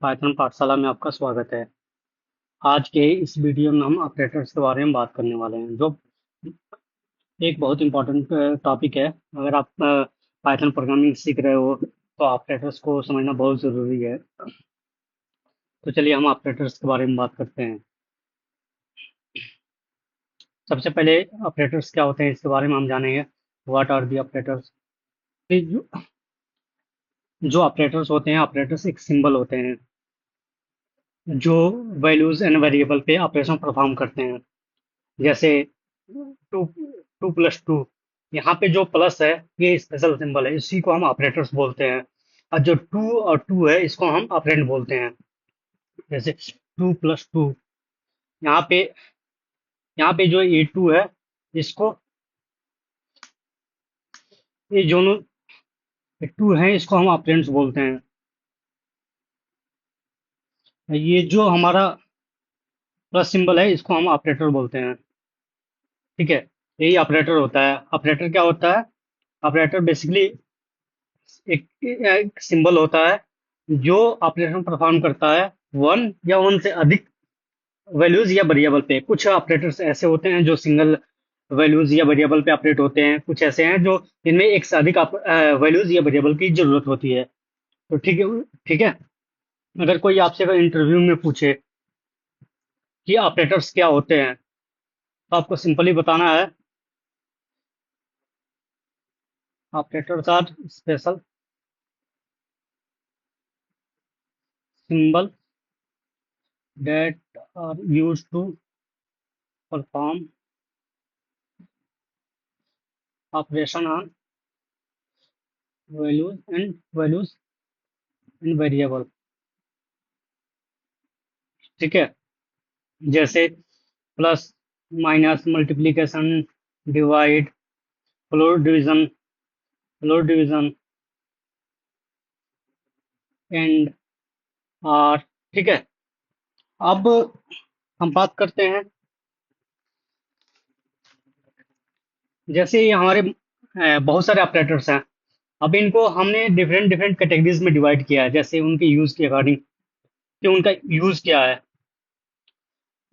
Python पाठशाला में आपका स्वागत है। आज के इस वीडियो में हम ऑपरेटर्स के बारे में बात करने वाले हैं, जो एक बहुत इंपॉर्टेंट टॉपिक है। अगर आप पाइथन प्रोग्रामिंग सीख रहे हो तो ऑपरेटर्स को समझना बहुत ज़रूरी है। तो चलिए हम ऑपरेटर्स के बारे में बात करते हैं। सबसे पहले ऑपरेटर्स क्या होते हैं इसके बारे में हम जानेंगे। What are the operators. जो जो ऑपरेटर्स होते हैं, ऑपरेटर्स एक सिंबल होते हैं जो वैल्यूज एंड वेरिएबल पे ऑपरेशन परफॉर्म करते हैं। जैसे टू टू प्लस टू, यहाँ पे जो प्लस है ये स्पेशल सिंबल है, इसी को हम ऑपरेटर्स बोलते हैं। और जो टू और टू है इसको हम ऑपरेंड बोलते हैं। जैसे टू प्लस टू, यहाँ पे यहाँ पे जो ये टू है, इसको, ये दोनों टू है इसको हम ऑपरेंड्स बोलते हैं। ये जो हमारा प्लस सिंबल है इसको हम ऑपरेटर बोलते हैं। ठीक है, यही ऑपरेटर होता है। ऑपरेटर क्या होता है? ऑपरेटर बेसिकली एक सिंबल होता है जो ऑपरेशन परफॉर्म करता है वन या वन से अधिक वैल्यूज या वेरिएबल पे। कुछ ऑपरेटर्स ऐसे होते हैं जो सिंगल वैल्यूज या वेरिएबल पे ऑपरेट होते हैं, कुछ ऐसे हैं जो इनमें एक से अधिक वैल्यूज या वेरिएबल की जरूरत होती है। तो ठीक है, ठीक है। अगर कोई आपसे अगर इंटरव्यू में पूछे कि ऑपरेटर्स क्या होते हैं, तो आपको सिंपली बताना है operators are special symbol that are used to perform operation on values and variable। ठीक है, जैसे plus, minus, multiplication, divide, floor division and आर। ठीक है, अब हम बात करते हैं। जैसे ये हमारे बहुत सारे ऑपरेटर्स हैं। अब इनको हमने डिफरेंट डिफरेंट कैटेगरीज में डिवाइड किया है, जैसे उनके यूज के अकॉर्डिंग कि उनका यूज क्या है।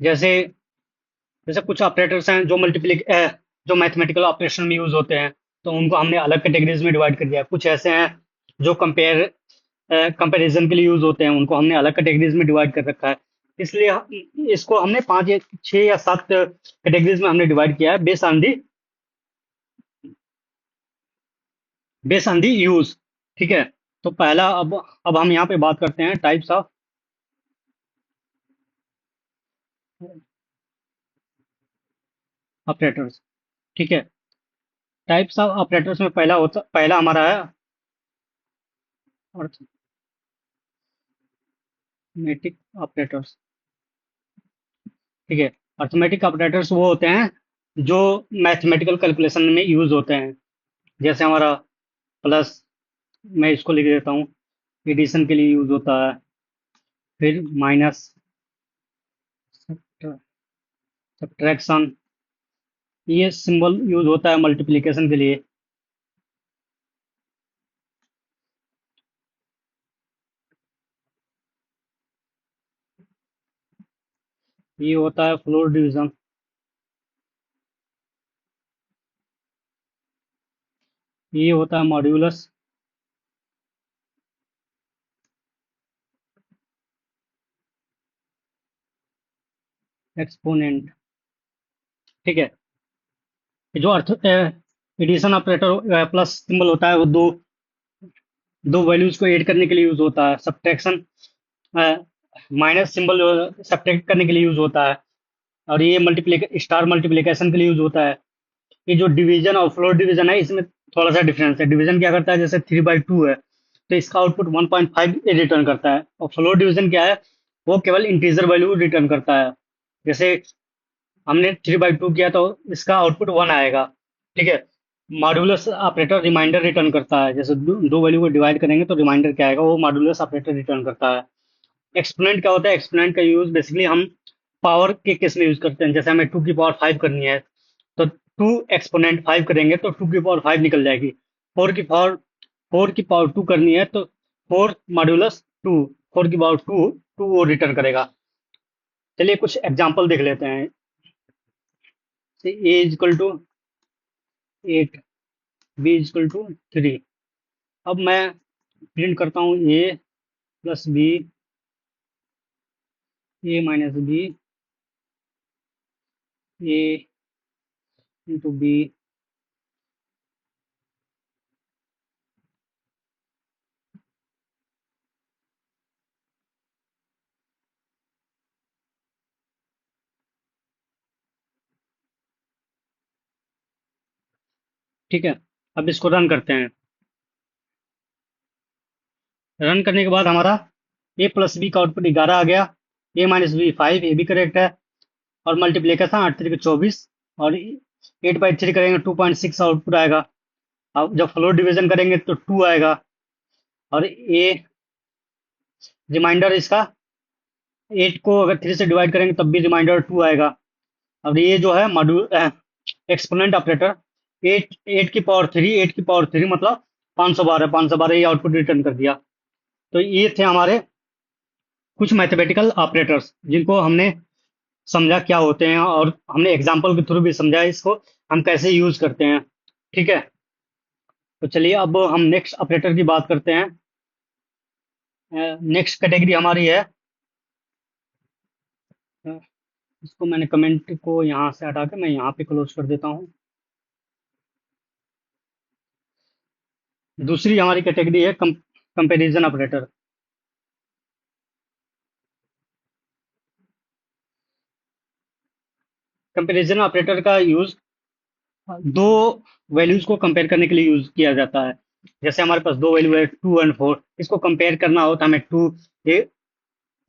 जैसे जैसे कुछ ऑपरेटर्स हैं जो मैथमेटिकल ऑपरेशन में यूज होते हैं, तो उनको हमने अलग कैटेगरीज में डिवाइड कर दिया। कुछ ऐसे हैं जो कंपैरिजन के लिए यूज होते हैं, उनको हमने अलग कैटेगरीज में डिवाइड कर रखा है। इसलिए इसको हमने पांच या छह या सात कैटेगरीज में हमने डिवाइड किया है, बेस ऑन दी यूज। ठीक है, तो पहला, अब हम यहाँ पे बात करते हैं टाइप्स ऑफ ऑपरेटर्स। ठीक है, टाइप्स ऑफ ऑपरेटर्स में पहला हमारा है अर्थमेटिक ऑपरेटर्स। ठीक है, अर्थमेटिक ऑपरेटर्स वो होते हैं जो मैथमेटिकल कैलकुलेशन में यूज होते हैं। जैसे हमारा प्लस, मैं इसको लिख देता हूँ, एडिशन के लिए यूज होता है। फिर माइनस, सब्ट्रैक्शन, ये सिंबल यूज होता है मल्टीप्लिकेशन के लिए। ये होता है फ्लोर डिवीजन। ये होता है मॉड्यूलस। एक्सपोनेंट। ठीक है, जो अर्थ एडिशन ऑपरेटर प्लस सिंबल होता है वो दो दो वैल्यूज को ऐड करने के लिए यूज होता है। सब्ट्रैक्शन, माइनस सिंबल सब्ट्रैक्ट करने के लिए यूज होता है। और ये स्टार मल्टीप्लिकेशन के लिए यूज होता है। ये जो डिवीजन और फ्लोर डिवीजन है, इसमें थोड़ा सा डिफरेंस है। डिवीजन क्या करता है, जैसे 3/2 है तो इसका आउटपुट 1.5 रिटर्न करता है। और फ्लोर डिवीजन क्या है, वो केवल इंटीजर वैल्यू रिटर्न करता है। जैसे हमने 3/2 किया तो इसका आउटपुट 1 आएगा। ठीक है, मॉड्यूलस ऑपरेटर रिमाइंडर रिटर्न करता है। जैसे दो वैल्यू को डिवाइड करेंगे तो रिमाइंडर क्या आएगा, वो मॉड्यूलस ऑपरेटर रिटर्न करता है। एक्सपोनेंट क्या होता है? एक्सपोनेंट का यूज बेसिकली हम पावर के केस में यूज करते हैं। जैसे हमें 2 की पावर 5 करनी है तो 2 एक्सपोनेंट 5 करेंगे तो 2 की पावर 5 निकल जाएगी। 4 की पावर 2 करनी है तो 4 मॉड्यूलस 2। 4 की पावर 2 2 वो रिटर्न करेगा। चलिए कुछ एग्जांपल देख लेते हैं। A is equal to 8, B is equal to 3। अब मैं प्रिंट करता हूँ A plus B, A minus B, A into B. ठीक है, अब इसको रन करते हैं। रन करने के बाद हमारा ए प्लस बी का आउटपुट 11 आ गया, ए माइनस बी 5, ये भी करेक्ट है। और मल्टीप्लीकेशन 8 3 24, और 8/3 करेंगे 2.6 आउटपुट आएगा। अब जब फ्लोर डिवीजन करेंगे तो 2 आएगा। और ए रिमाइंडर इसका 8 को अगर 3 से डिवाइड करेंगे तब भी रिमाइंडर 2 आएगा। अब ये जो है मॉड्यूल एक्सपोनेंट ऑपरेटर, 8 की पावर 3 मतलब 512 ये आउटपुट रिटर्न कर दिया। तो ये थे हमारे कुछ मैथमेटिकल ऑपरेटर्स जिनको हमने समझा क्या होते हैं, और हमने एग्जाम्पल के थ्रू भी समझा इसको हम कैसे यूज करते हैं। ठीक है, तो चलिए अब हम नेक्स्ट ऑपरेटर की बात करते हैं। नेक्स्ट कैटेगरी हमारी है, अ, इसको मैंने कमेंट को यहाँ से हटा के मैं यहाँ पे क्लोज कर देता हूँ। दूसरी हमारी कैटेगरी है कंपैरिजन ऑपरेटर। कंपैरिजन ऑपरेटर का यूज दो वैल्यूज को कंपेयर करने के लिए यूज किया जाता है। जैसे हमारे पास दो वैल्यू है 2 और 4, इसको कंपेयर करना हो तो हमें 2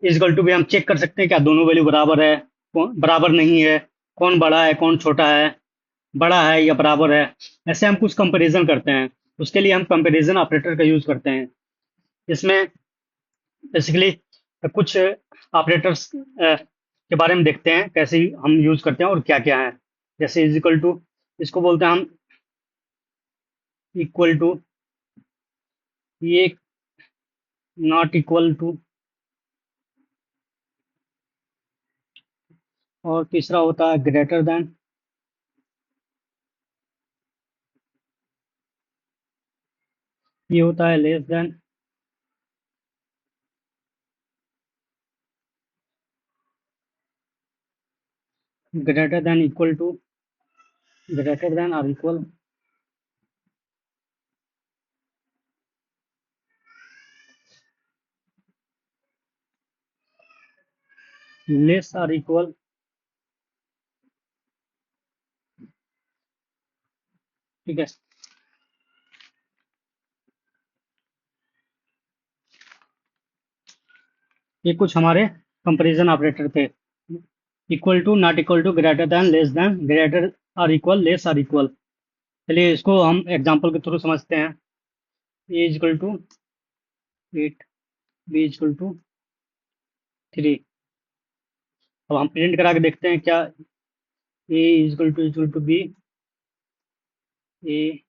इजकल टू भी हम चेक कर सकते हैं क्या दोनों वैल्यू बराबर है, कौन बराबर नहीं है, कौन बड़ा है कौन छोटा है, बड़ा है या बराबर है। ऐसे हम कुछ कंपैरिजन करते हैं, उसके लिए हम कंपैरिजन ऑपरेटर का यूज करते हैं। इसमें बेसिकली कुछ ऑपरेटर्स के बारे में देखते हैं कैसे हम यूज करते हैं और क्या क्या है। जैसे इज इक्वल टू, इसको बोलते हैं हम इक्वल टू, ये नॉट इक्वल टू, और तीसरा होता है ग्रेटर देन, ये होता है less than, greater than equal to, greater than और इक्वल, लेस और इक्वल। ठीक है, ये कुछ हमारे कंपैरिजन ऑपरेटर थे। Equal to, not equal to, greater than, less than, greater और इक्वल, लेस और इक्वल। चलिए इसको हम एग्जांपल के थ्रू समझते हैं। A is equal to 8, B is equal to 3। अब हम प्रिंट करा के देखते हैं क्या A is equal to B, A.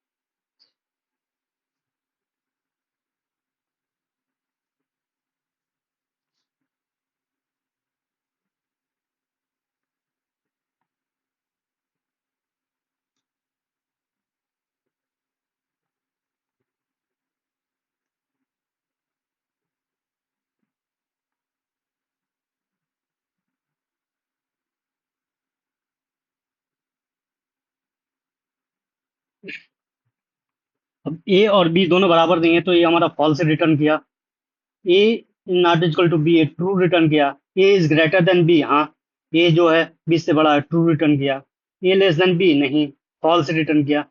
अब ए और बी दोनों बराबर नहीं है तो ये हमारा फॉल्स रिटर्न किया। A not equal to B, A true return किया। A is greater than B, हाँ ए जो है बी से बड़ा है, ट्रू रिटर्न किया। ए लेस देन बी, नहीं, फॉल्स रिटर्न किया।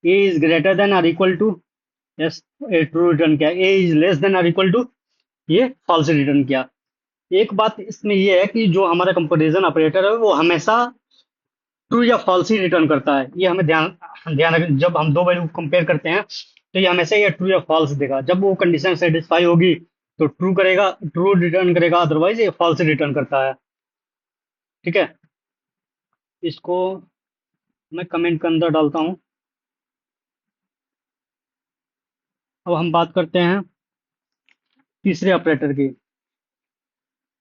ए इज ग्रेटर देन और equal to, yes, A true return किया। ए इज लेस देन और इक्वल टू, ये फॉल्स रिटर्न किया। एक बात इसमें ये है कि जो हमारा कंपैरिजन ऑपरेटर है वो हमेशा ट्रू या फॉल्स ही रिटर्न करता है। ये हमें ध्यान ध्यान रखें, जब हम दो वैल्यू कंपेयर करते हैं तो ये हमेशा ये ट्रू या फॉल्स देगा। जब वो कंडीशन सेटिस्फाई होगी तो ट्रू करेगा, ट्रू रिटर्न करेगा, अदरवाइज ये फॉल्स रिटर्न करता है। ठीक है, इसको मैं कमेंट के अंदर डालता हूँ। अब हम बात करते हैं तीसरे ऑपरेटर की।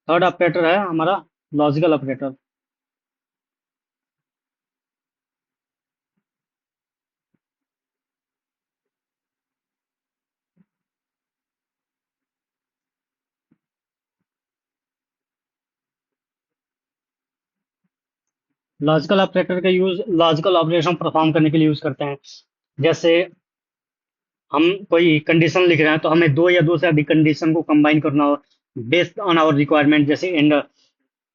थर्ड ऑपरेटर है हमारा लॉजिकल ऑपरेटर। लॉजिकल ऑपरेटर का यूज लॉजिकल ऑपरेशन परफॉर्म करने के लिए यूज करते हैं। जैसे हम कोई कंडीशन लिख रहे हैं तो हमें दो या दो से अधिक कंडीशन को कंबाइन करना हो बेस्ड ऑन आवर रिक्वायरमेंट, जैसे एंड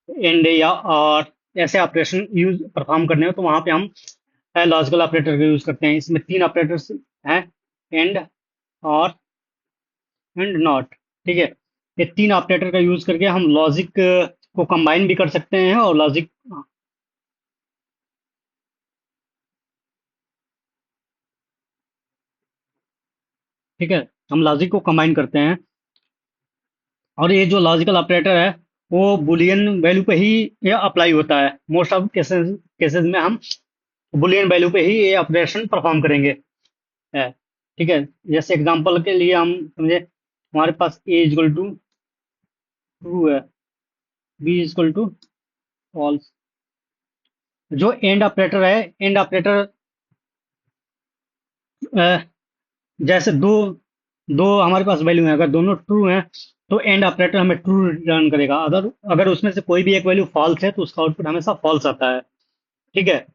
एंड या और ऐसे ऑपरेशन यूज परफॉर्म करने हो तो वहां पे हम लॉजिकल ऑपरेटर का यूज करते हैं। इसमें तीन ऑपरेटर्स हैं, एंड, और, एंड नॉट। ठीक है, ये तीन ऑपरेटर का यूज करके हम लॉजिक को कंबाइन भी कर सकते हैं और लॉजिक, ठीक है, हम लॉजिक को कंबाइन करते हैं। और ये जो लॉजिकल ऑपरेटर है वो बुलियन वैल्यू पे ही ये अप्लाई होता है। मोस्ट ऑफ केसेस केसेस में हम बुलियन वैल्यू पे ही ये ऑपरेशन परफॉर्म करेंगे। है, ठीक है। जैसे एग्जांपल के लिए हम समझे, हमारे पास ए इजल टू ट्रू है, बी इजल टू फॉल्स। जो एंड ऑपरेटर है, एंड ऑपरेटर जैसे दो दो हमारे पास वैल्यू है, अगर दोनों ट्रू हैं तो एंड ऑपरेटर हमें ट्रू रिटर्न करेगा। अगर अगर उसमें से कोई भी एक वैल्यू फॉल्स है तो उसका आउटपुट हमेशा फॉल्स आता है। ठीक है।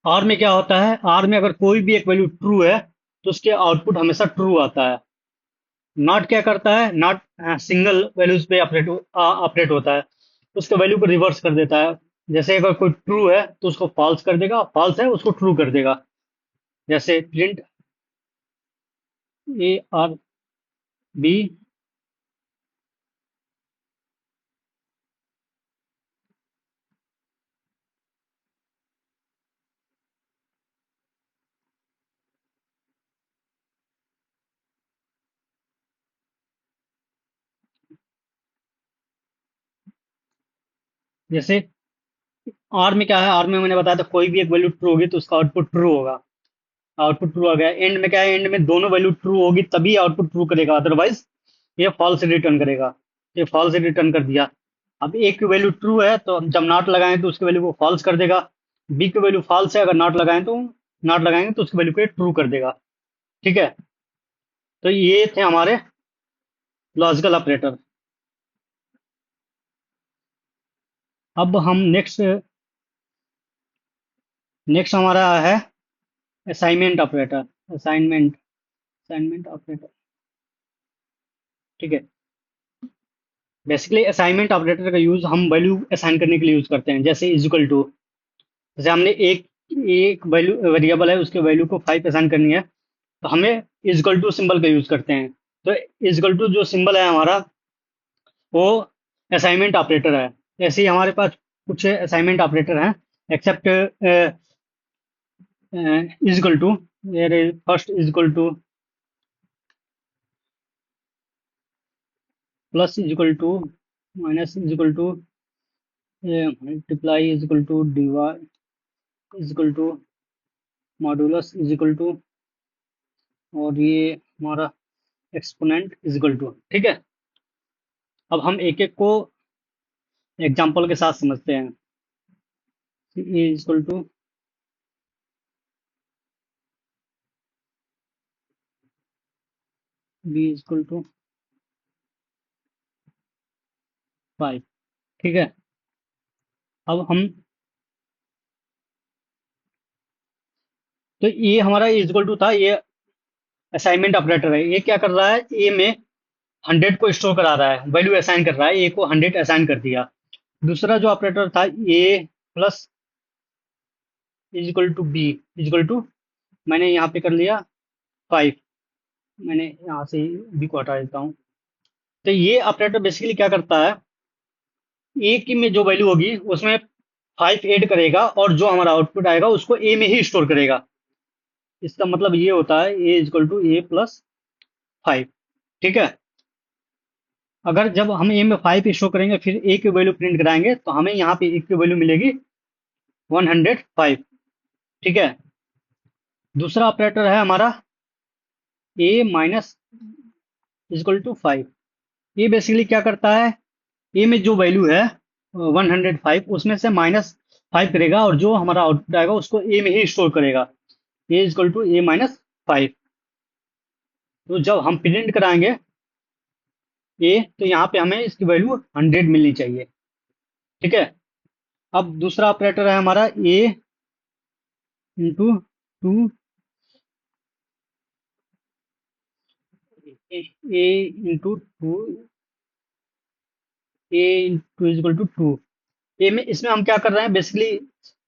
आर में क्या होता है, आर में अगर कोई भी एक वैल्यू ट्रू है तो उसके आउटपुट हमेशा ट्रू आता है। नॉट क्या करता है, नॉट सिंगल वैल्यूज पे ऑपरेट होता है, उसके वैल्यू को रिवर्स कर देता है। जैसे अगर कोई ट्रू है तो उसको फॉल्स कर देगा, फॉल्स है उसको ट्रू कर देगा। जैसे प्रिंट ए आर बी। जैसे आर में क्या है, आर में मैंने बताया था कोई भी एक वैल्यू ट्रू होगी तो उसका आउटपुट ट्रू होगा। आउटपुट ट्रू आ गया। एंड में क्या है, एंड में दोनों वैल्यू ट्रू होगी तभी आउटपुट ट्रू करेगा, अदरवाइज ये फॉल्स रिटर्न करेगा। ये फॉल्स रिटर्न कर दिया। अब ए की वैल्यू ट्रू है तो हम जब नॉट लगाएं तो उसकी वैल्यू को फॉल्स कर देगा। बी की वैल्यू फॉल्स है, अगर नॉट लगाएं तो नॉट लगाएंगे तो उसकी वैल्यू को ट्रू कर देगा। ठीक है। तो ये थे हमारे लॉजिकल ऑपरेटर। अब हम नेक्स्ट हमारा है assignment operator. Assignment assignment operator. ठीक है। बेसिकली असाइनमेंट ऑपरेटर का यूज हम वैल्यू असाइन करने के लिए यूज करते हैं। जैसे इजिकल टू, जैसे हमने एक एक वैल्यू वेरिएबल है उसके वैल्यू को 5 असाइन करनी है तो हमें इजिकल टू सिंबल का यूज करते हैं। तो इजिकल टू जो सिंबल है हमारा वो असाइनमेंट ऑपरेटर है। ऐसे ही हमारे पास कुछ असाइनमेंट ऑपरेटर हैं, except equal to. First equal to, plus is equal to, minus equal to, multiply equal to, divide equal to, modulus equal to, और ये हमारा एक्सपोनेंट इजिकल टू। ठीक है। अब हम एक एक को एग्जांपल के साथ समझते हैं। A is equal to B is equal to 5। ठीक है। अब हम, तो ये हमारा इजिकल टू था, ये असाइनमेंट ऑपरेटर है। ये क्या कर रहा है, ए में 100 को स्टोर करा रहा है, वैल्यू असाइन कर रहा है, ए को 100 असाइन कर दिया। दूसरा जो ऑपरेटर था A plus is equal to B is equal to, मैंने यहाँ पे कर लिया 5। मैंने यहाँ से बी को हटा देता हूँ। तो ये ऑपरेटर बेसिकली क्या करता है, ए की में जो वैल्यू होगी उसमें 5 ऐड करेगा और जो हमारा आउटपुट आएगा उसको ए में ही स्टोर करेगा। इसका मतलब ये होता है ए इजिकल टू ए प्लस 5। ठीक है। अगर जब हम ए में 5 स्टोर करेंगे फिर ए की वैल्यू प्रिंट कराएंगे तो हमें यहाँ पे ए की वैल्यू मिलेगी 105। ठीक है। दूसरा ऑपरेटर है हमारा ए माइनस इजिकल टू 5। ये बेसिकली क्या करता है, ए में जो वैल्यू है 105, उसमें से -5 करेगा, और जो हमारा आउटपुट आएगा उसको ए में ही स्टोर करेगा। ए इज इक्वल टू A-5। तो जब हम प्रिंट कराएंगे ए, तो यहाँ पे हमें इसकी वैल्यू 100 मिलनी चाहिए। ठीक है। अब दूसरा ऑपरेटर है हमारा A into 2। A into 2, A into is equal to 2। A में, इसमें हम क्या कर रहे हैं बेसिकली,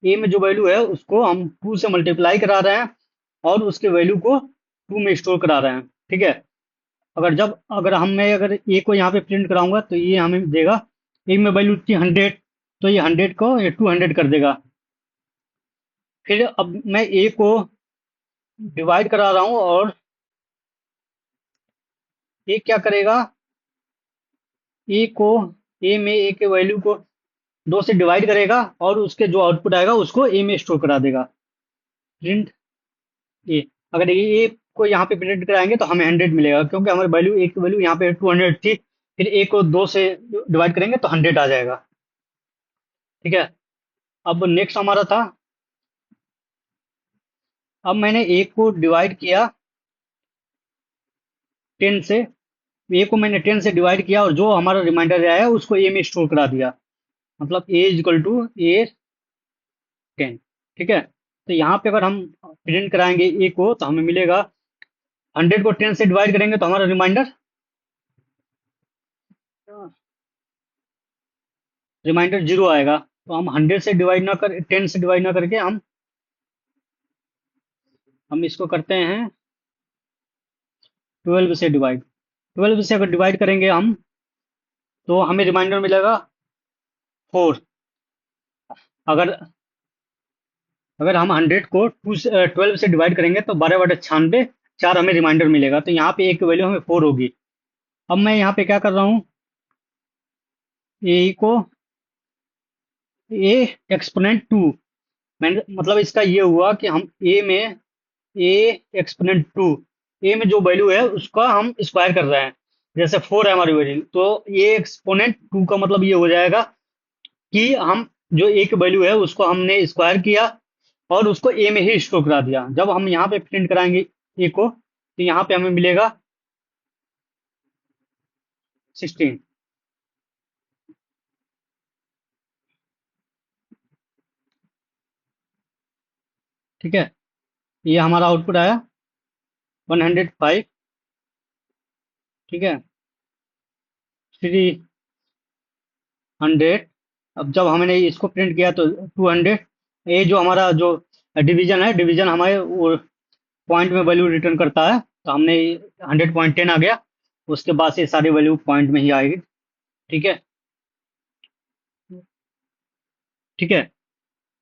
ए में जो वैल्यू है उसको हम 2 से मल्टीप्लाई करा रहे हैं, और उसके वैल्यू को 2 में स्टोर करा रहे हैं। ठीक है। अगर ए को यहाँ पे प्रिंट कराऊंगा तो ये हमें देगा, ए में वैल्यू थी 100, तो ये 100 को ये 200 कर देगा। फिर अब मैं ए को डिवाइड करा रहा हूँ, और ए क्या करेगा, ए को ए में ए के वैल्यू को 2 से डिवाइड करेगा, और उसके जो आउटपुट आएगा उसको ए में स्टोर करा देगा। प्रिंट ए। अगर ए को यहाँ पे प्रिंट कराएंगे तो हमें 100 मिलेगा, क्योंकि हमारी वैल्यू, ए की वैल्यू यहाँ पे 200 थी। फिर ए को 2 से डिवाइड करेंगे तो 100 आ जाएगा। ठीक है। अब नेक्स्ट हमारा था, अब मैंने ए को डिवाइड किया 10 से, ए को मैंने 10 से डिवाइड किया, और जो हमारा रिमाइंडर आया उसको ए में स्टोर करा दिया। मतलब ए इज इक्वल टू A10। ठीक है। तो यहाँ पे अगर हम प्रिंट कराएंगे ए को तो हमें मिलेगा, 100 को 10 से डिवाइड करेंगे तो हमारा रिमाइंडर रिमाइंडर 0 आएगा। तो हम 100 से डिवाइड ना कर 10 से डिवाइड ना करके हम इसको करते हैं 12 से डिवाइड। 12 से अगर डिवाइड करेंगे हम, तो हमें रिमाइंडर मिलेगा 4। अगर अगर हम 100 को 12 से डिवाइड करेंगे तो 12/96, 4 हमें रिमाइंडर मिलेगा। तो यहाँ पे एक वैल्यू हमें 4 होगी। अब मैं यहाँ पे क्या कर रहा हूँ, ए को ए एक्सपोनेंट 2, मैंने मतलब इसका ये हुआ कि हम ए एक्सपोनेंट 2, ए में जो वैल्यू है उसका हम स्क्वायर कर रहे हैं। जैसे 4 है हमारी वैल्यू, तो ए एक्सपोनेंट 2 का मतलब ये हो जाएगा कि हम जो ए की वैल्यू है उसको हमने स्क्वायर किया, और उसको ए में ही स्टोर करा दिया। जब हम यहाँ पे प्रिंट कराएंगे ए को, तो यहाँ पे हमें मिलेगा 16। ठीक है। ये हमारा आउटपुट आया 105। ठीक है। 300। अब जब हमने इसको प्रिंट किया तो 200। ये जो हमारा जो डिवीजन है, डिवीजन हमारे वो पॉइंट में वैल्यू रिटर्न करता है, तो हमने 100.10 आ गया। उसके बाद से सारी वैल्यू पॉइंट में ही आएगी। ठीक है। ठीक है।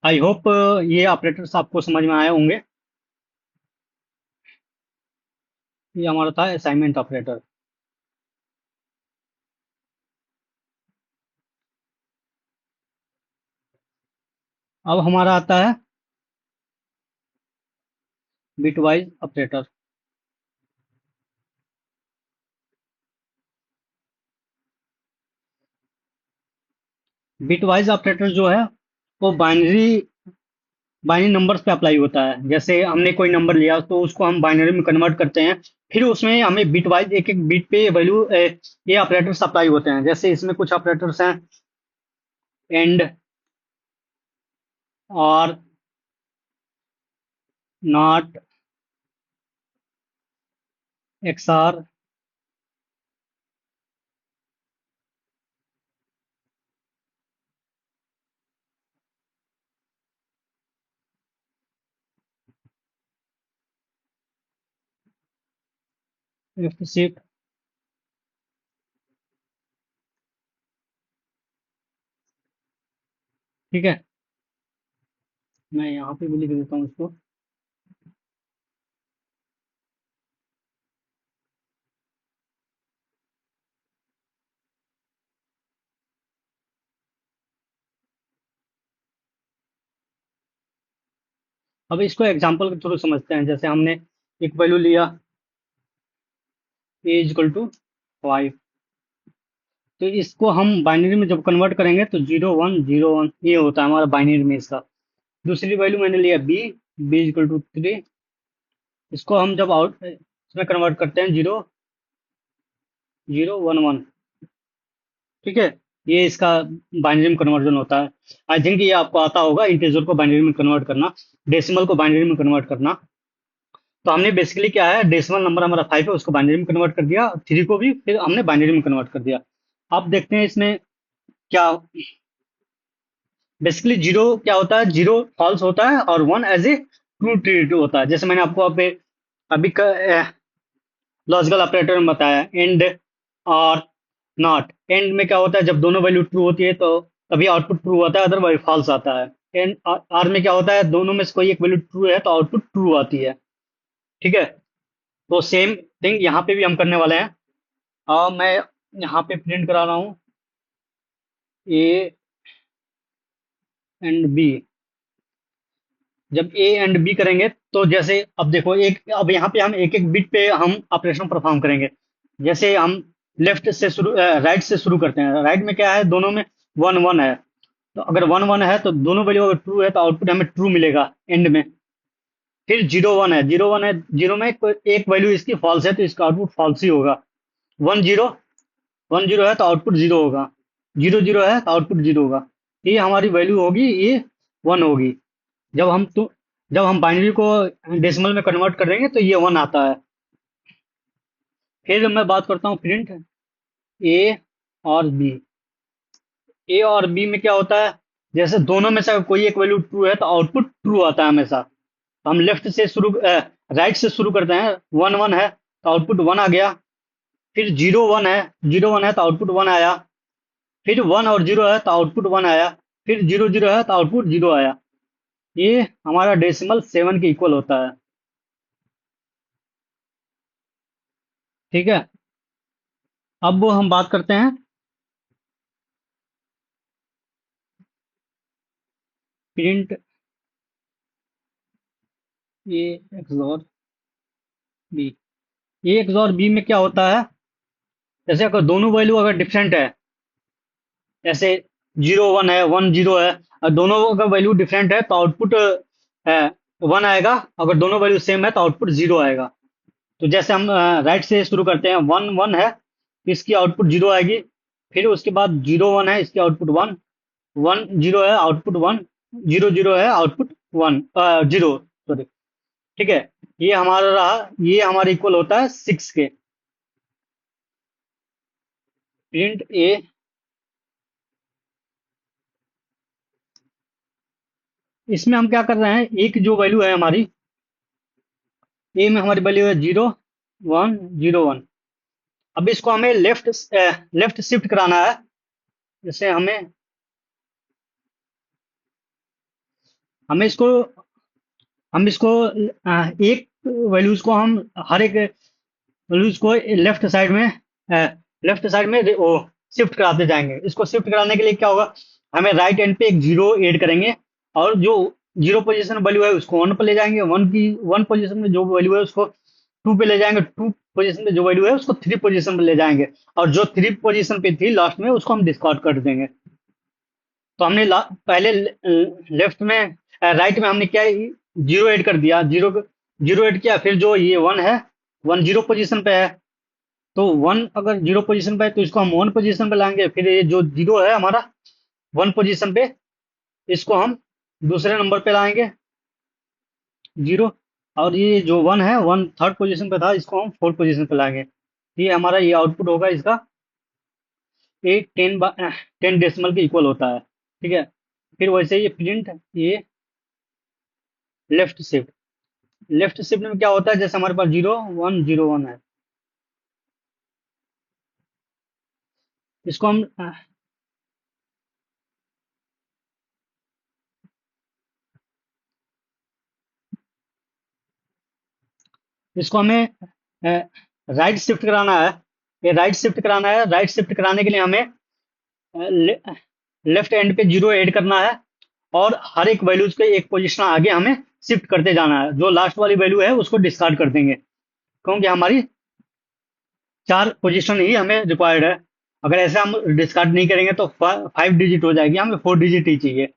आई होप ये ऑपरेटर्स आपको समझ में आए होंगे। ये हमारा था असाइनमेंट ऑपरेटर। अब हमारा आता है बिटवाइज ऑपरेटर। बिटवाइज ऑपरेटर जो है वो बाइनरी नंबर्स पे अप्लाई होता है। जैसे हमने कोई नंबर लिया तो उसको हम बाइनरी में कन्वर्ट करते हैं, फिर उसमें हमें बिट वाइज एक एक बिट पे वैल्यू, ये ऑपरेटर्स अप्लाई होते हैं। जैसे इसमें कुछ ऑपरेटर्स हैं, एंड, और, नॉट, एक्सआर, शिफ्ट। ठीक है। मैं यहाँ पे भी लिख देता हूँ इसको। अब इसको एग्जांपल के थ्रू समझते हैं। जैसे हमने एक वैल्यू लिया, ए इज इक्वल टू 5। तो इसको हम बाइनरी में जब कन्वर्ट करेंगे तो 0101 ये होता है हमारा बाइनरी में इसका। दूसरी वैल्यू मैंने लिया बी इक्वल टू 3। इसको हम जब आउट इसमें कन्वर्ट करते हैं 0011। ठीक है, ये इसका बाइनरी में कन्वर्जन होता है। आई थिंक ये आपको आता होगा, इंटीजर को बाइनरी में कन्वर्ट करना, डेसिमल को बाइनरी में कन्वर्ट करना। तो हमने बेसिकली क्या है, डेसिमल नंबर हमारा 5 है उसको बाइनरी में कन्वर्ट कर दिया, 3 को भी फिर हमने बाइनरी में कन्वर्ट कर दिया। अब देखते हैं इसमें क्या। बेसिकली जीरो क्या होता है, जीरो फॉल्स होता है और one as a true treat होता है। जैसे मैंने आपको अभी लॉजिकल ऑपरेटर में बताया, एंड और नॉट। एंड में क्या होता है, जब दोनों वैल्यू ट्रू होती है तो तभी आउटपुट ट्रू होता है, अदरवाइज फॉल्स आता है। एंड आर में क्या होता है, दोनों में से कोई एक वैल्यू ट्रू है तो आउटपुट ट्रू आती है। ठीक है, तो सेम थिंग यहाँ पे भी हम करने वाले हैं। और मैं यहाँ पे प्रिंट करा रहा हूँ ए एंड बी। जब ए एंड बी करेंगे तो जैसे अब देखो, अब यहाँ पे हम एक एक बिट पे हम ऑपरेशन परफॉर्म करेंगे। जैसे हम लेफ्ट से शुरू राइट से शुरू करते हैं। राइट में क्या है, दोनों में वन वन है। तो अगर वन वन है तो दोनों वैल्यू अगर ट्रू है तो आउटपुट हमें ट्रू मिलेगा एंड में। फिर जीरो वन है, जीरो में एक वैल्यू इसकी फॉल्स है तो इसका आउटपुट फॉल्स ही होगा। वन जीरो है तो आउटपुट जीरो होगा। जीरो जीरो है तो आउटपुट जीरो होगा। ये हमारी वैल्यू होगी, ये वन होगी। जब हम तो जब हम बाइनरी को डेसिमल में कन्वर्ट करेंगे तो ये वन आता है। फिर मैं बात करता हूँ प्रिंट ए और बी। ए और बी में क्या होता है, जैसे दोनों में से अगर कोई एक वैल्यू ट्रू है तो आउटपुट ट्रू आता है हमेशा। तो हम लेफ्ट से शुरू राइट से शुरू करते हैं। वन वन है तो आउटपुट वन आ गया। फिर जीरो वन है तो आउटपुट वन आया। फिर वन और जीरो है तो आउटपुट वन आया। फिर जीरो जीरो है तो आउटपुट जीरो आया। ये हमारा डेसिमल 7 के इक्वल होता है। ठीक है, अब वो हम बात करते हैं प्रिंट ए एक्सऑर बी। ए एक्सऑर बी में क्या होता है, जैसे अगर दोनों वैल्यू अगर डिफरेंट है, जैसे जीरो वन है, वन जीरो है, और दोनों अगर वैल्यू डिफरेंट है तो आउटपुट वन आएगा। अगर दोनों वैल्यू सेम है तो आउटपुट जीरो आएगा। तो जैसे हम राइट से शुरू करते हैं, वन वन है तो इसकी आउटपुट जीरो आएगी। फिर उसके बाद जीरो वन है, इसकी आउटपुट वन। वन जीरो है, आउटपुट वन। जीरो जीरो है, आउटपुट वन जीरो, सॉरी। ठीक है, ये हमारा रहा, ये हमारा इक्वल होता है 6 के। प्रिंट ए, इसमें हम क्या कर रहे हैं, एक जो वैल्यू है हमारी ए में, हमारी वैल्यू है 0101। अब इसको हमें लेफ्ट शिफ्ट कराना है। जैसे हमें हमें इसको हम इसको एक वैल्यूज को हम हर एक वैल्यूज को लेफ्ट साइड में वो शिफ्ट कराते जाएंगे। इसको शिफ्ट कराने के लिए क्या होगा, हमें राइट एंड पे एक जीरो ऐड करेंगे। और जो जीरो पोजीशन वैल्यू है उसको वन पे ले जाएंगे। वन पोजीशन में जो वैल्यू है उसको टू पे ले जाएंगे। टू पोजीशन पे जो वैल्यू है उसको थ्री पोजीशन पे ले जाएंगे। और जो थ्री पोजीशन पे थी लास्ट में उसको हम डिस्कार्ड कर देंगे। तो हमने पहले लेफ्ट में राइट में हमने क्या, जीरो ऐड कर दिया। जीरो ऐड किया, फिर जो ये वन है, वन जीरो पोजीशन पे है। तो वन अगर जीरो पोजीशन पे है तो इसको हम वन पोजीशन पे लाएंगे। फिर ये जो जीरो है हमारा वन पोजीशन पे, इसको हम दूसरे नंबर पे लाएंगे, जीरो। और ये जो वन है, वन थर्ड पोजीशन पे था, इसको हम फोर्थ पोजीशन पे लाएंगे। ये हमारा ये आउटपुट होगा इसका। ये 10 डेसिमल के इक्वल होता है। ठीक है, फिर वैसे ये प्रिंट ये लेफ्ट शिफ्ट। लेफ्ट शिफ्ट में क्या होता है, जैसे हमारे पास 0101 है, इसको हम इसको हमें राइट शिफ्ट कराना है। ये राइट शिफ्ट कराना है। राइट शिफ्ट कराने के लिए हमें लेफ्ट एंड पे जीरो ऐड करना है। और हर एक वैल्यूज के एक पोजीशन आगे हमें शिफ्ट करते जाना है। जो लास्ट वाली वैल्यू है उसको डिस्कार्ड कर देंगे, क्योंकि हमारी चार पोजीशन ही हमें रिक्वायर्ड है। अगर ऐसे हम डिस्कार्ड नहीं करेंगे तो 5 डिजिट हो जाएगी, हमें 4 डिजिट ही चाहिए।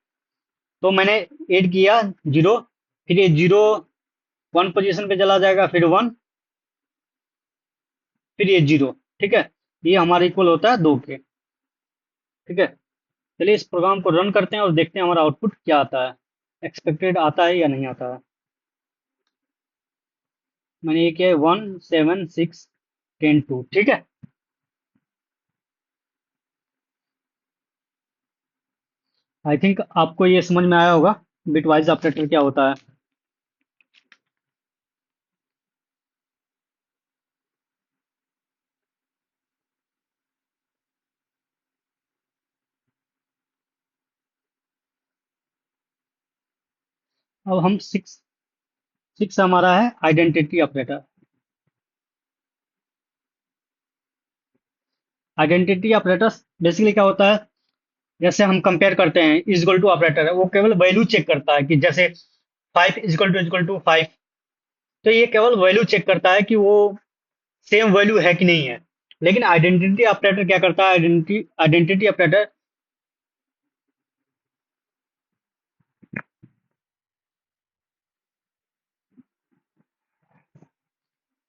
तो मैंने ऐड किया 0, फिर ये 0 1 पोजीशन पे चला जाएगा, फिर 1, फिर ये 0। ठीक है, ये हमारा इक्वल होता है 2 के। ठीक है, चलिए इस प्रोग्राम को रन करते हैं और देखते हैं हमारा आउटपुट क्या आता है, एक्सपेक्टेड आता है या नहीं आता है। मैंने ये किया 1 7 6 10 2। ठीक है, आई थिंक आपको ये समझ में आया होगा बिटवाइज ऑपरेटर क्या होता है। अब हम 6 हमारा है identity operator. Identity operator basically क्या होता है, जैसे हम कंपेयर करते हैं, इजक्वल टू ऑपरेटर है, वो केवल वैल्यू चेक करता है कि जैसे 5 इजक्वल टू 5, तो ये केवल वैल्यू चेक करता है कि वो सेम वैल्यू है कि नहीं है। लेकिन आइडेंटिटी ऑपरेटर क्या करता है, identity operator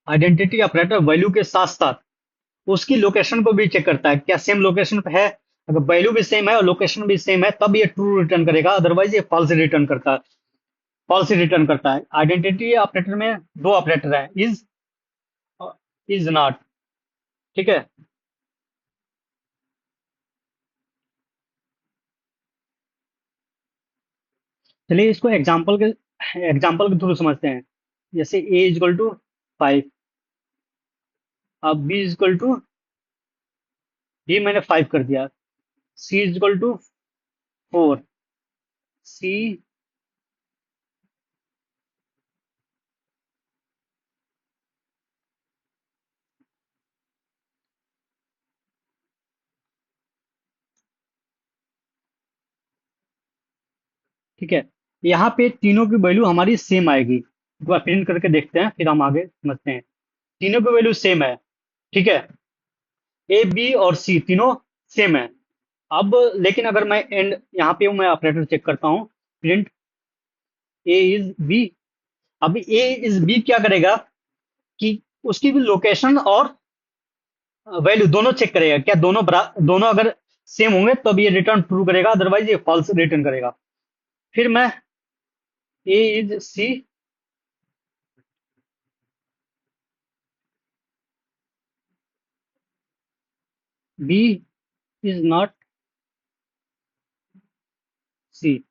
identity operator value के साथ साथ उसकी लोकेशन को भी चेक करता है, क्या सेम लोकेशन पे है। अगर वैल्यू भी सेम है और लोकेशन भी सेम है तब ये ट्रू रिटर्न करेगा, अदरवाइज ये फॉल्स रिटर्न करता है। फॉल्स रिटर्न करता है। आइडेंटिटी ऑपरेटर में दो ऑपरेटर है, इज नॉट। ठीक है, चलिए इसको एग्जाम्पल के थ्रू समझते हैं। जैसे ए इजक्वल टू 5, अब बी इजक्वल टू, बी मैंने 5 कर दिया, सी इजक्वल टू 4, सी, ठीक है, यहाँ पे तीनों की वैल्यू हमारी सेम आएगी। एक बार प्रिंट करके देखते हैं फिर हम आगे समझते हैं। तीनों की वैल्यू सेम है। ठीक है, ए बी और सी तीनों सेम है। अब लेकिन अगर मैं एंड यहाँ पे मैं ऑपरेटर चेक करता हूँ, प्रिंट ए इज बी। अब ए इज बी क्या करेगा कि उसकी भी लोकेशन और वैल्यू दोनों चेक करेगा, क्या दोनों अगर सेम होंगे तब ये रिटर्न ट्रू करेगा, अदरवाइज ये फॉल्स रिटर्न करेगा। फिर मैं A is C, B is not C.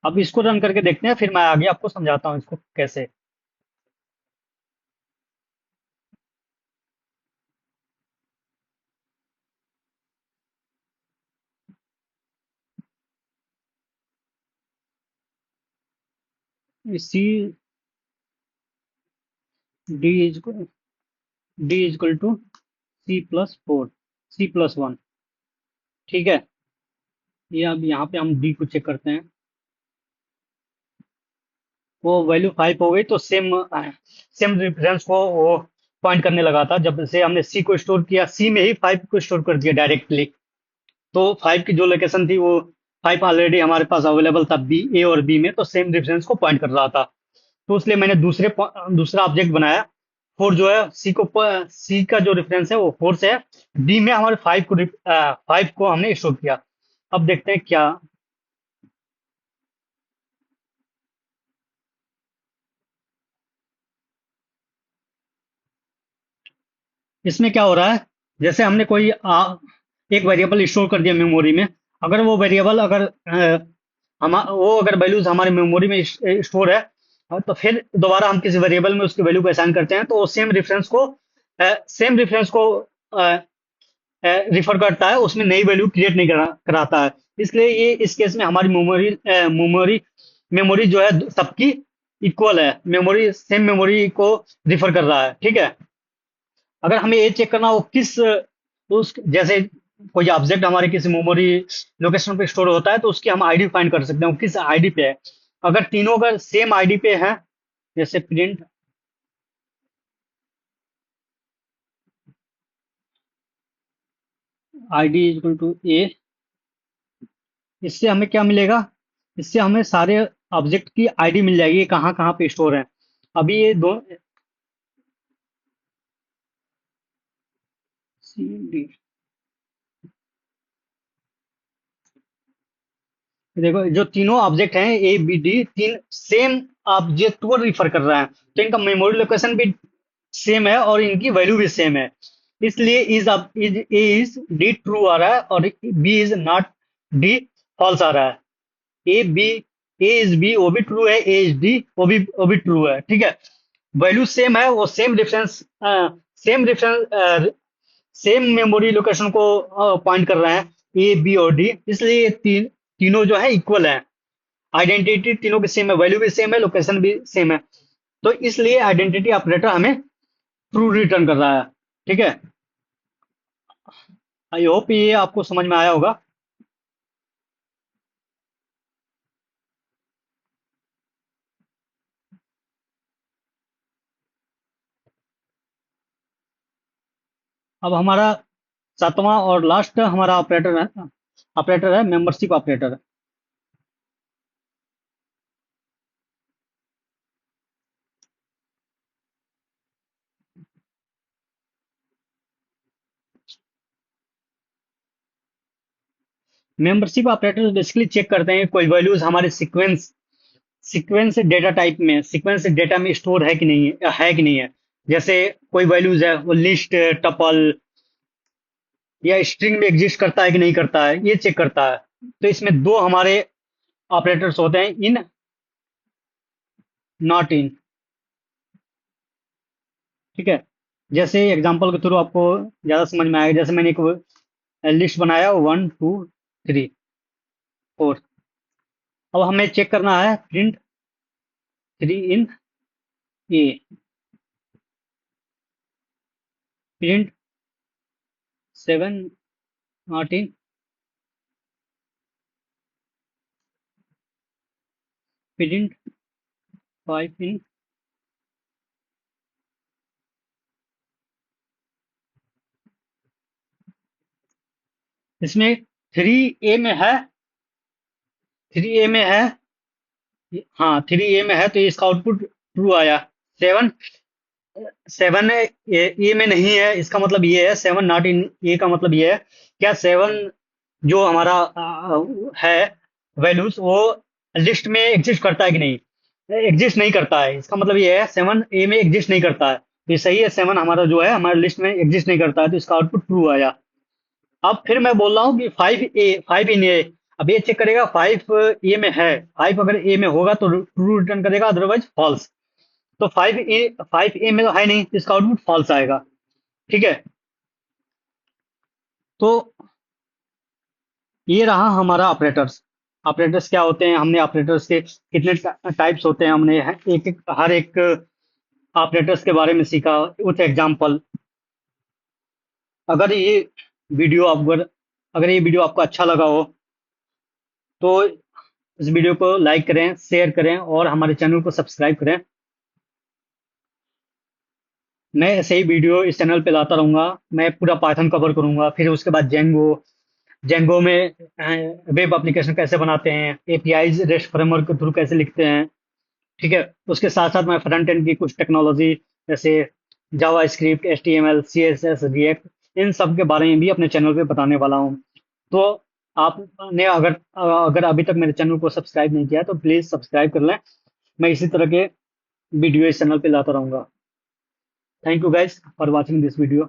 अब इसको रन करके देखते हैं, फिर मैं आगे आपको समझाता हूँ इसको कैसे। C, D is D is equal to C+4, C+1। ठीक है, ये अब यहाँ पे हम डी को चेक करते हैं, वो वैल्यू 5 हो गई, तो सेम सेम रेफरेंस को वो पॉइंट करने लगा था। जब से हमने सी को स्टोर किया, सी में ही 5 को स्टोर कर दिया डायरेक्टली, तो 5 की जो लोकेशन थी वो 5 ऑलरेडी हमारे पास अवेलेबल था बी, ए और बी में, तो सेम रेफरेंस को पॉइंट कर रहा था। तो इसलिए मैंने दूसरा ऑब्जेक्ट बनाया। 4 जो है सी का जो रेफरेंस है वो 4 से है, डी में हमारे 5 को हमने स्टोर किया। अब देखते हैं क्या इसमें क्या हो रहा है। जैसे हमने कोई एक वेरिएबल स्टोर कर दिया मेमोरी में, अगर वो वेरिएबल अगर हम वो अगर वैल्यूज हमारे मेमोरी में स्टोर है, तो फिर दोबारा हम किसी वेरिएबल में उसकी वैल्यू को असाइन करते हैं, तो वो सेम रेफरेंस को रिफर करता है, उसमें नई वैल्यू क्रिएट नहीं कराता है। इसलिए ये इस केस में हमारी मेमोरी जो है सबकी इक्वल है, मेमोरी सेम मेमोरी को रिफर कर रहा है। ठीक है, अगर हमें ये चेक करना हो उस जैसे कोई ऑब्जेक्ट हमारे किसी मेमोरी लोकेशन पे स्टोर होता है, तो उसकी हम आईडी फाइंड कर सकते हैं, वो किस आईडी पे है। अगर तीनों अगर सेम आईडी पे है, जैसे print, ID equal to A. इससे हमें क्या मिलेगा? इससे हमें सारे ऑब्जेक्ट की आईडी मिल जाएगी, कहाँ कहाँ पे स्टोर है। अभी ये दो सी डी, देखो जो तीनों ऑब्जेक्ट हैं ए बी डी, तीन सेम ऑब्जेक्ट को रिफर कर रहा है, तो इनका मेमोरी लोकेशन भी सेम है और इनकी वैल्यू भी सेम है। इसलिए is A is D true आ रहा है और B is not D false आ रहा है। A B, A is B वो भी ट्रू है, ए इज डी वो भी ट्रू है, ठीक है। वैल्यू सेम है, वो same reference same memory location को पॉइंट कर रहे हैं, ए बी और डी, इसलिए ये तीनों जो है इक्वल है। आइडेंटिटी तीनों की सेम है, वैल्यू भी सेम है, लोकेशन भी सेम है, तो इसलिए आइडेंटिटी ऑपरेटर हमें ट्रू रिटर्न कर रहा है, ठीक है। आई होप ये आपको समझ में आया होगा। अब हमारा सातवां और लास्ट हमारा ऑपरेटर है membership operator. Membership operator basically check करते हैं कोई वैल्यूज हमारे सीक्वेंस डेटा टाइप में, सीक्वेंस डेटा में स्टोर है कि नहीं है। जैसे कोई वैल्यूज है वो लिस्ट, टपल या स्ट्रिंग में एग्जिस्ट करता है कि नहीं करता है, ये चेक करता है। तो इसमें दो हमारे ऑपरेटर्स होते हैं, इन, नॉट इन, ठीक है। जैसे एग्जांपल के थ्रू आपको ज्यादा समझ में आएगा, जैसे मैंने एक लिस्ट बनाया 1 2 3 4। अब हमें चेक करना है print 3 in A, print 7 not in, print 5 इन। इसमें 3 ए में है 3 ए में है, हाँ 3 ए में है, तो इसका आउटपुट ट्रू आया। 7 7 ए में नहीं है, इसका मतलब ये है 7 नॉट इन ए का मतलब ये है, क्या 7 जो हमारा है वैल्यूज वो लिस्ट में एग्जिस्ट करता है कि नहीं, एग्जिस्ट नहीं करता है, इसका मतलब ये है 7 ए में एग्जिस्ट नहीं करता है, तो ये सही है, 7 हमारा जो है हमारे लिस्ट में एग्जिस्ट नहीं करता है, तो इसका आउटपुट ट्रू आया। अब फिर मैं बोल रहा हूँ कि 5 इन ए, अब ये चेक करेगा 5 ए में है, 5 अगर ए में होगा तो ट्रू रिटर्न करेगा, अदरवाइज फॉल्स। तो 5 ए में तो है नहीं, तो इसका आउटपुट फॉल्स आएगा, ठीक है। तो ये रहा हमारा ऑपरेटर्स। ऑपरेटर्स क्या होते हैं, हमने ऑपरेटर्स के कितने टाइप्स होते हैं, हमने एक एक हर एक ऑपरेटर्स के बारे में सीखा विथ एग्जांपल। अगर ये अगर ये वीडियो आपको अच्छा लगा हो तो इस वीडियो को लाइक करें, शेयर करें और हमारे चैनल को सब्सक्राइब करें। मैं ऐसे ही वीडियो इस चैनल पे लाता रहूंगा। मैं पूरा पाइथन कवर करूंगा, फिर उसके बाद जेंगो में वेब एप्लीकेशन कैसे बनाते हैं, एपीआईज रेस्ट फ्रेमवर्क के थ्रू कैसे लिखते हैं, ठीक है। उसके साथ साथ मैं फ्रंट एंड की कुछ टेक्नोलॉजी जैसे JavaScript, H T M L, C S S, React, इन सब के बारे में भी अपने चैनल पे बताने वाला हूँ। तो आपने अगर अगर अभी तक मेरे चैनल को सब्सक्राइब नहीं किया तो प्लीज़ सब्सक्राइब कर लें। मैं इसी तरह के वीडियो इस चैनल पे लाता रहूँगा। Thank you guys for watching this video.